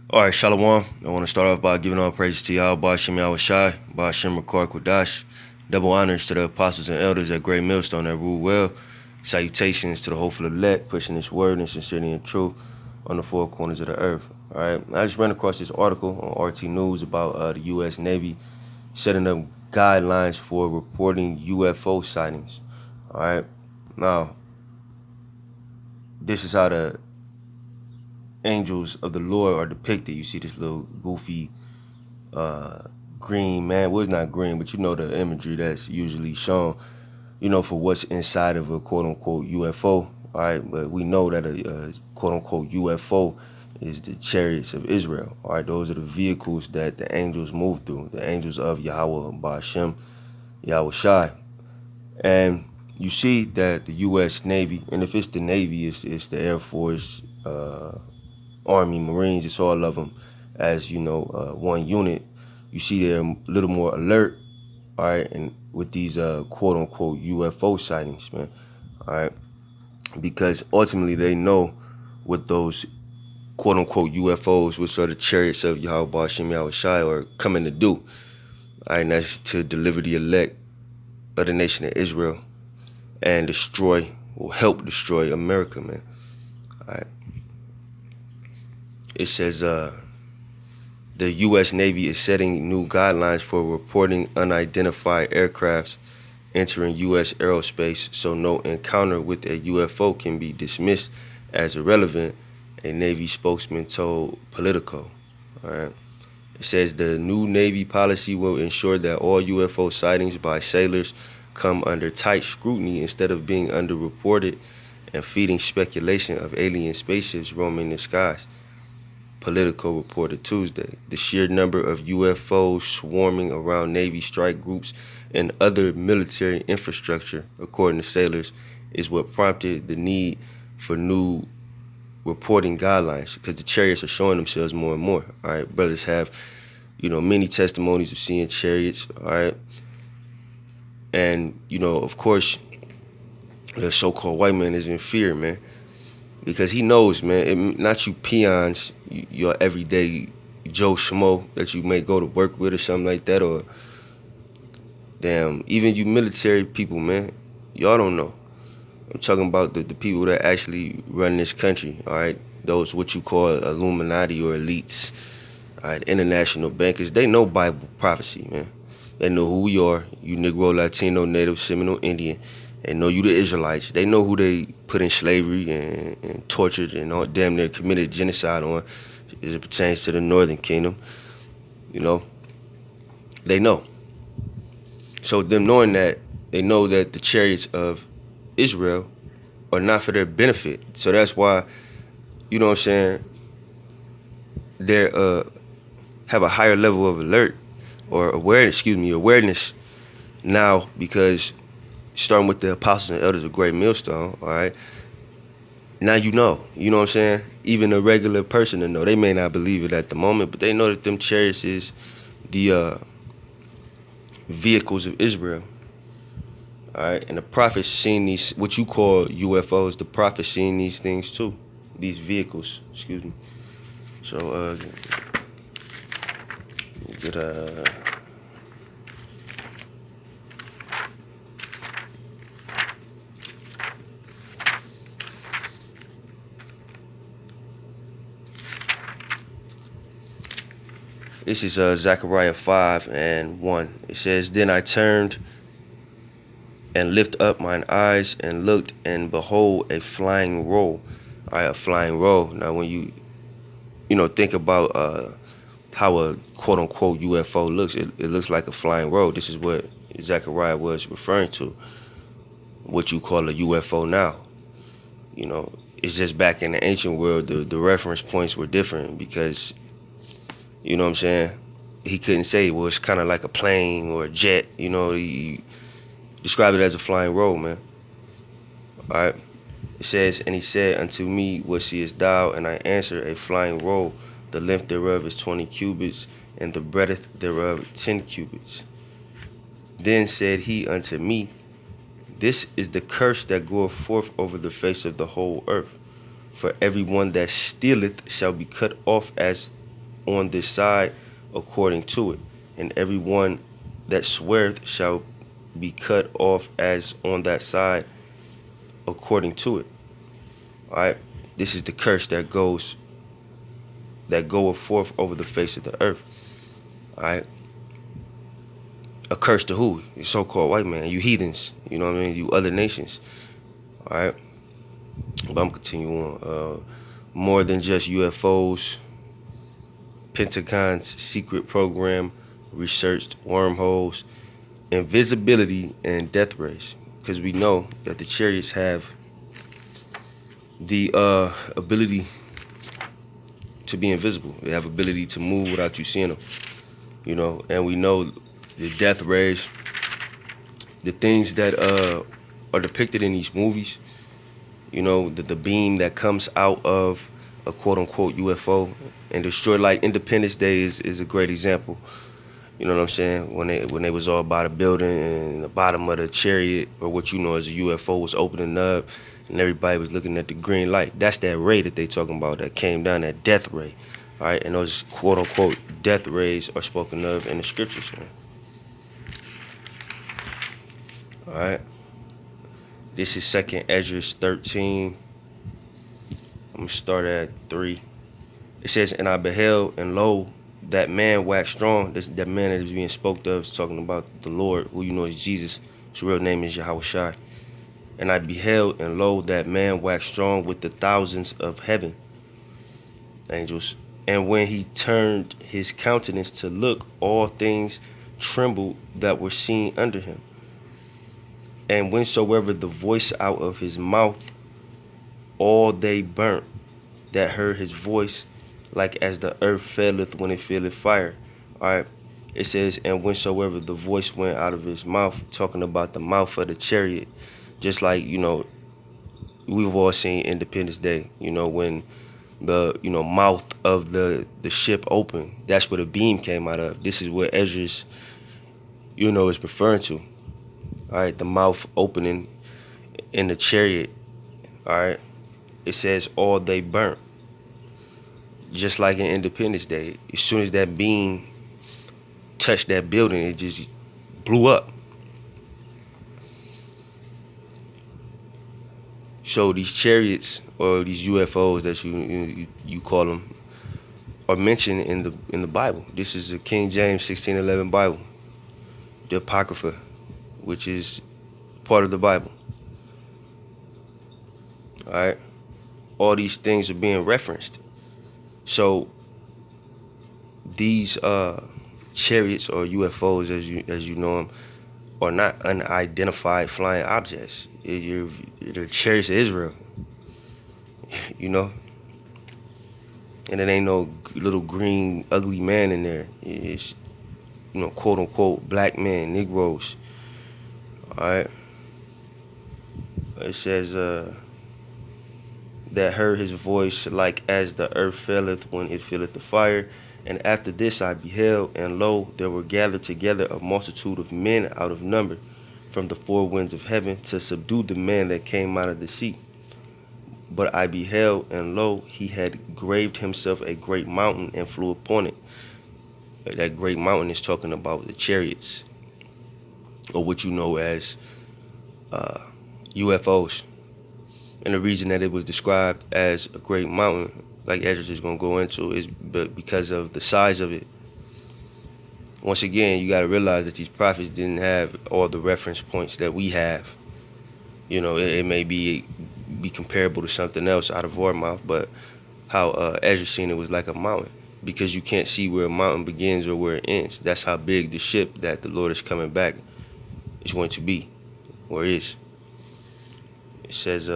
All right, Shalom. I want to start off by giving all praise to Yahweh, Ba'ashem Yahweh Shai, Ba'ashem Rakar Kodash. Double honors to the apostles and elders at Great Millstone that rule well. Salutations to the hopeful elect, pushing this word in sincerity and truth on the four corners of the earth. All right, I just ran across this article on RT News about the U.S. Navy setting up guidelines for reporting UFO sightings. All right, now this is how the angels of the Lord are depicted. You see this little goofy green man. Well, it's not green, but you know the imagery that's usually shown, for what's inside of a quote unquote UFO. All right, but we know that a quote unquote UFO is the chariots of Israel. All right, those are the vehicles that the angels move through, the angels of Yahweh Ba'ashem Yahweh Shai. And you see that the U.S. Navy, and if it's the Navy, it's the Air Force, Army, Marines, it's all of them as, one unit. You see they're a little more alert, all right, and with these quote unquote UFO sightings, man, all right, because ultimately they know what those quote unquote UFOs, which are the chariots of Yahweh Ba'ashem Yahweh Shai, are coming to do, all right, and that's to deliver the elect of the nation of Israel and destroy, or help destroy America, man, all right. It says, the U.S. Navy is setting new guidelines for reporting unidentified aircrafts entering U.S. aerospace so no encounter with a UFO can be dismissed as irrelevant, a Navy spokesman told Politico. All right. It says the new Navy policy will ensure that all UFO sightings by sailors come under tight scrutiny instead of being underreported and feeding speculation of alien spaceships roaming the skies. Politico reported Tuesday. The sheer number of UFOs swarming around Navy strike groups and other military infrastructure, according to sailors, is what prompted the need for new reporting guidelines, because the chariots are showing themselves more and more. All right, brothers have, many testimonies of seeing chariots. All right, and of course, the so-called white man is in fear, man, because he knows, man, not you peons, your everyday Joe Schmo that you may go to work with or something like that, or damn, even you military people, man, y'all don't know. I'm talking about the people that actually run this country, all right? Those what you call Illuminati or elites, all right? International bankers, they know Bible prophecy, man. They know who we are, you Negro, Latino, Native, Seminole, Indian. They know you the Israelites. They know who they put in slavery and tortured and all damn near committed genocide on as it pertains to the Northern Kingdom. You know, they know. So them knowing that, they know that the chariots of Israel are not for their benefit. So that's why, you know what I'm saying, they have a higher level of alert or awareness now, because starting with the apostles and elders of Great Millstone, all right, now you know what I'm saying? Even a regular person to know. They may not believe it at the moment, but they know that them chariots is the vehicles of Israel. All right, and the prophets seen these, what you call UFOs, the prophets seen these things too, these vehicles, excuse me. So, get this is Zechariah 5:1. It says, "Then I turned and lift up mine eyes and looked, and behold, a flying roll." All right, a flying roll. Now, when you think about how a quote unquote UFO looks, it looks like a flying roll. This is what Zechariah was referring to. What you call a UFO now. It's just back in the ancient world, the reference points were different, because you know what I'm saying, he couldn't say, well, it's kind of like a plane or a jet. He described it as a flying roll, man. All right. It says, "And he said unto me, what seest thou? And I answered, a flying roll. The length thereof is 20 cubits, and the breadth thereof 10 cubits. Then said he unto me, this is the curse that goeth forth over the face of the whole earth. For every one that stealeth shall be cut off as on this side according to it, and every one that sweareth shall be cut off as on that side according to it. All right, this is the curse that goeth forth over the face of the earth. All right, a curse to who? You so-called white man, you heathens. You know what I mean? You other nations. All right, but I'm continuing on. More than just UFOs, Pentagon's secret program researched wormholes, invisibility, and death rays. Because we know that the chariots have the ability to be invisible. They have ability to move without you seeing them. You know, and we know the death rays, the things that are depicted in these movies. You know, the beam that comes out of a quote-unquote UFO and destroy, like Independence Day is a great example. You know what I'm saying? When they was all by the building and the bottom of the chariot, or what you know as a UFO, was opening up and everybody was looking at the green light. That's that ray that they talking about that came down, that death ray. All right, and those quote-unquote death rays are spoken of in the scriptures, man. All right. This is 2nd Esdras 13. I'm going to start at 3. It says, and I beheld, and lo, that man waxed strong. That man that is being spoken of is talking about the Lord, who you know is Jesus. His real name is Yahushua. And I beheld, and lo, that man waxed strong with the thousands of heaven angels. And when he turned his countenance to look, all things trembled that were seen under him. And whensoever the voice out of his mouth, all they burnt that heard his voice, like as the earth faileth when it feeleth fire. All right, it says, and whensoever the voice went out of his mouth, talking about the mouth of the chariot, just like, you know, we've all seen Independence Day, you know, when the, you know, mouth of the ship opened, that's where the beam came out of. This is what Esdras, you know, is referring to. All right, the mouth opening in the chariot. All right, it says all they burnt. Just like in Independence Day, as soon as that beam touched that building, it just blew up. So these chariots, or these UFOs that you call them, are mentioned in the Bible. This is the King James 1611 Bible, the Apocrypha, which is part of the Bible. All right, all these things are being referenced. So these chariots, or UFOs as you know them, are not unidentified flying objects. They're the chariots of Israel, you know. And it ain't no little green ugly man in there. It's, you know, quote unquote black men, Negroes. All right. It says that heard his voice, like as the earth faileth when it filleth the fire. And after this I beheld, and lo, there were gathered together a multitude of men out of number from the four winds of heaven, to subdue the man that came out of the sea. But I beheld, and lo, he had graved himself a great mountain, and flew upon it. That great mountain is talking about the chariots, or what you know as UFOs. And the reason that it was described as a great mountain, like Esdras is going to go into, is because of the size of it. Once again, you got to realize that these prophets didn't have all the reference points that we have. You know, it may be comparable to something else out of our mouth, but how Esdras seen it was like a mountain, because you can't see where a mountain begins or where it ends. That's how big the ship that the Lord is coming back is going to be, or is. It says,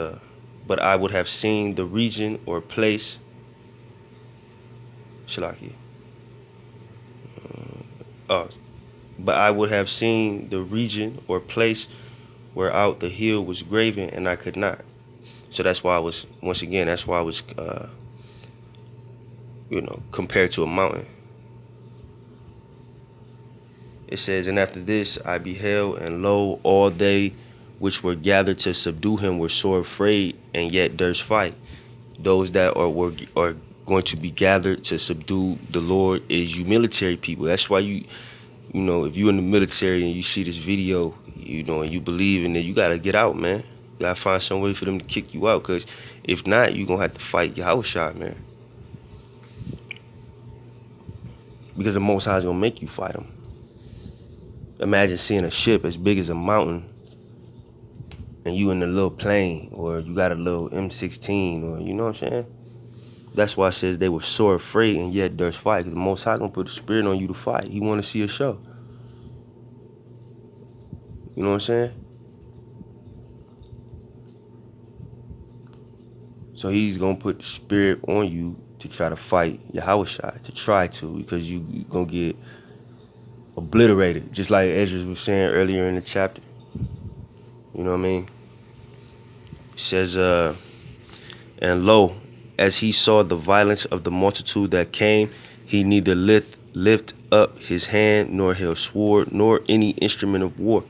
but I would have seen the region or place, Shalaki. But I would have seen the region or place whereout the hill was graven, and I could not. So that's why I was, once again, that's why I was, you know, compared to a mountain. It says, and after this I beheld, and lo, all they which were gathered to subdue him were sore afraid, and yet durst fight. Those that are going to be gathered to subdue the Lord is you military people. That's why you know, if you in the military and you see this video, you know, and you believe in it, you gotta get out, man. You gotta find some way for them to kick you out, cause if not, you gonna have to fight your house shot, man. Because the Most High is gonna make you fight them. Imagine seeing a ship as big as a mountain, and you in a little plane, or you got a little M16, or you know what I'm saying? That's why it says they were sore afraid and yet durst fight, because the Most High gonna put the spirit on you to fight. He want to see a show. You know what I'm saying? So he's gonna put the spirit on you to try to fight Yahushua, to try to, because you gonna get obliterated, just like Ezra was saying earlier in the chapter. You know what I mean? It says, and lo, as he saw the violence of the multitude that came, he neither lift up his hand, nor held sword, nor any instrument of war.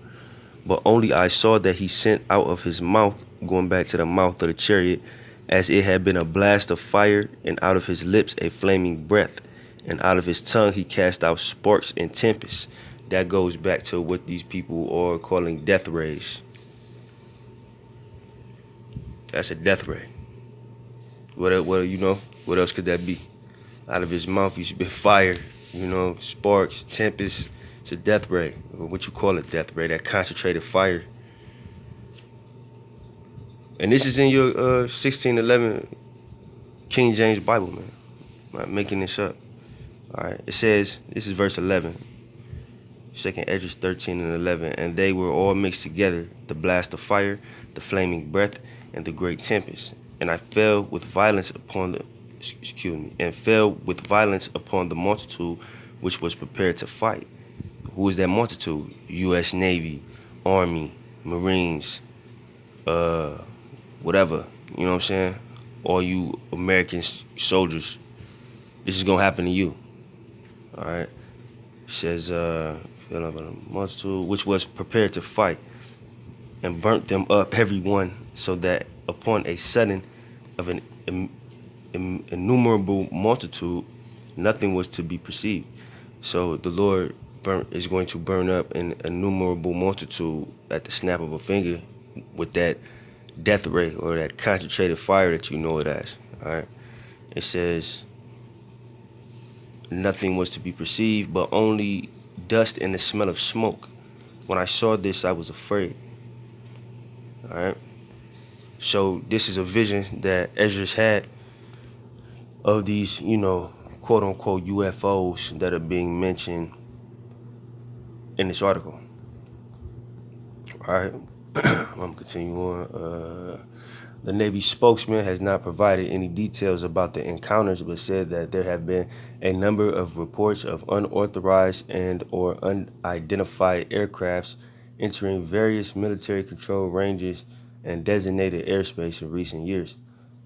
But only I saw that he sent out of his mouth, going back to the mouth of the chariot, as it had been a blast of fire, and out of his lips a flaming breath, and out of his tongue he cast out sparks and tempests. That goes back to what these people are calling death rays. That's a death ray. What you know? What else could that be? Out of his mouth he spit fire, you know, sparks, tempests. It's a death ray. What you call a death ray? That concentrated fire. And this is in your 1611 King James Bible, man. I'm not making this up. All right. It says, this is verse 11. Second Esdras 13 and 11. And they were all mixed together, the blast of fire, the flaming breath, and the great tempest. And I fell with violence upon the multitude which was prepared to fight. Who is that multitude? U.S. Navy, Army, Marines, whatever. You know what I'm saying? All you American soldiers. This is gonna happen to you. All right. It says, fell up on a multitude which was prepared to fight, and burnt them up every one, so that upon a sudden of an innumerable multitude, nothing was to be perceived. So the Lord is going to burn up an innumerable multitude at the snap of a finger with that death ray, or that concentrated fire that you know it as. All right. It says, nothing was to be perceived, but only dust and the smell of smoke. When I saw this, I was afraid. All right. So this is a vision that Esdras had of these, you know, quote unquote UFOs that are being mentioned in this article. All right. I'm gonna continue on. The Navy spokesman has not provided any details about the encounters, but said that there have been a number of reports of unauthorized and or unidentified aircrafts entering various military control ranges and designated airspace in recent years.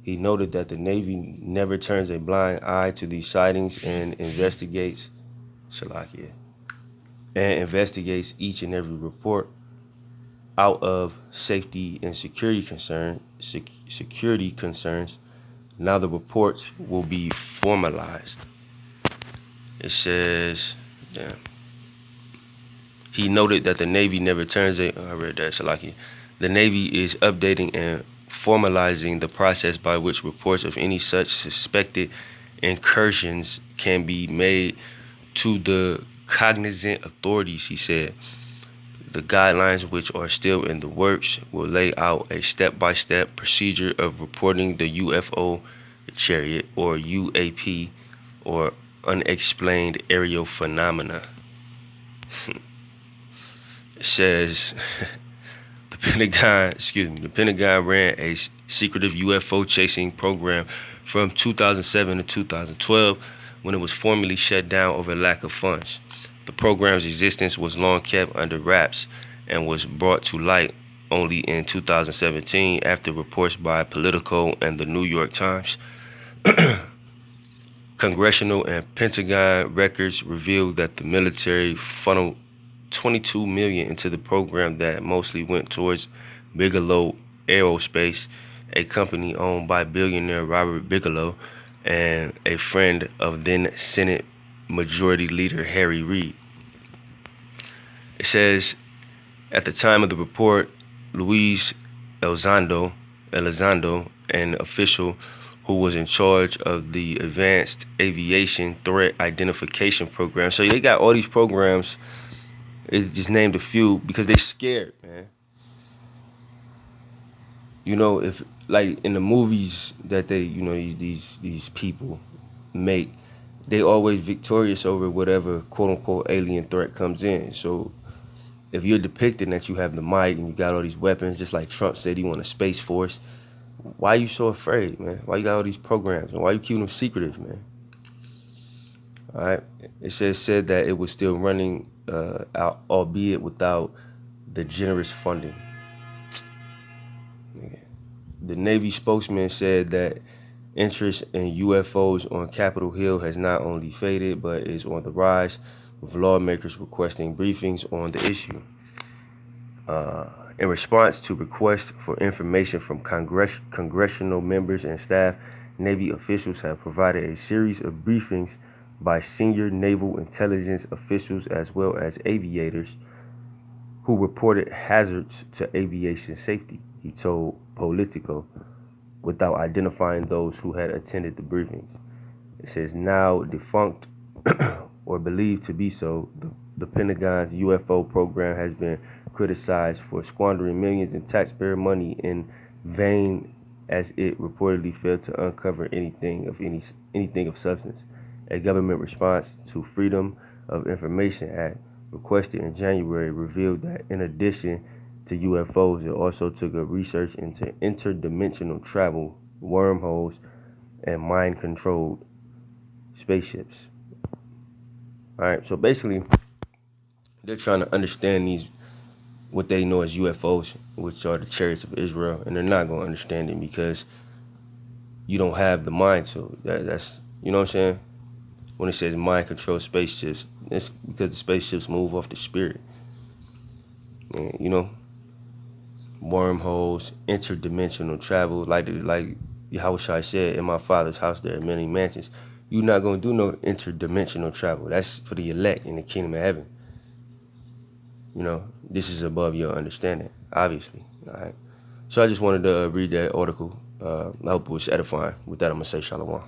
He noted that the Navy never turns a blind eye to these sightings and investigates each and every report out of safety and security concerns. Now the reports will be formalized. It says, damn. He noted that the Navy never turns a. I read that, Salaki. The Navy is updating and formalizing the process by which reports of any such suspected incursions can be made to the cognizant authorities, he said. The guidelines, which are still in the works, will lay out a step-by-step procedure of reporting the UFO chariot, or UAP, or unexplained aerial phenomena. It says the Pentagon ran a secretive UFO chasing program from 2007 to 2012, when it was formally shut down over lack of funds. The program's existence was long kept under wraps and was brought to light only in 2017 after reports by Politico and the New York Times. Congressional and Pentagon records revealed that the military funneled $22 million into the program that mostly went towards Bigelow Aerospace, a company owned by billionaire Robert Bigelow, and a friend of then Senate Majority Leader Harry Reid. It says, at the time of the report, Luis Elizondo, an official who was in charge of the Advanced Aviation Threat Identification Program. So they got all these programs. It just named a few because they scared, man. You know, if like in the movies that they, you know, these people make, they always victorious over whatever quote unquote alien threat comes in. So if you're depicting that you have the might and you got all these weapons, just like Trump said he want a space force, why are you so afraid, man? Why you got all these programs and why you keeping them secretive, man? All right. It said that it was still running out, albeit without the generous funding. Yeah. The Navy spokesman said that interest in UFOs on Capitol Hill has not only faded, but is on the rise, with lawmakers requesting briefings on the issue. In response to requests for information from congressional members and staff, Navy officials have provided a series of briefings by senior naval intelligence officials as well as aviators who reported hazards to aviation safety, he told Politico, without identifying those who had attended the briefings. It says now defunct or believed to be so, the Pentagon's UFO program has been criticized for squandering millions in taxpayer money in vain, as it reportedly failed to uncover anything of substance. A government response to Freedom of Information Act requested in January revealed that in addition to UFOs, it also took up research into interdimensional travel, wormholes, and mind-controlled spaceships. All right, so basically, they're trying to understand these what they know as UFOs, which are the chariots of Israel, and they're not going to understand it because you don't have the mind to. That's you know what I'm saying. When it says mind-controlled spaceships, it's because the spaceships move off the spirit. And, you know, wormholes, interdimensional travel, like Yahushua said, in my Father's house there are many mansions. You're not gonna do no interdimensional travel. That's for the elect in the kingdom of heaven. You know, this is above your understanding, obviously. All right. So I just wanted to read that article. I hope it was edifying. With that, I'm gonna say shalom.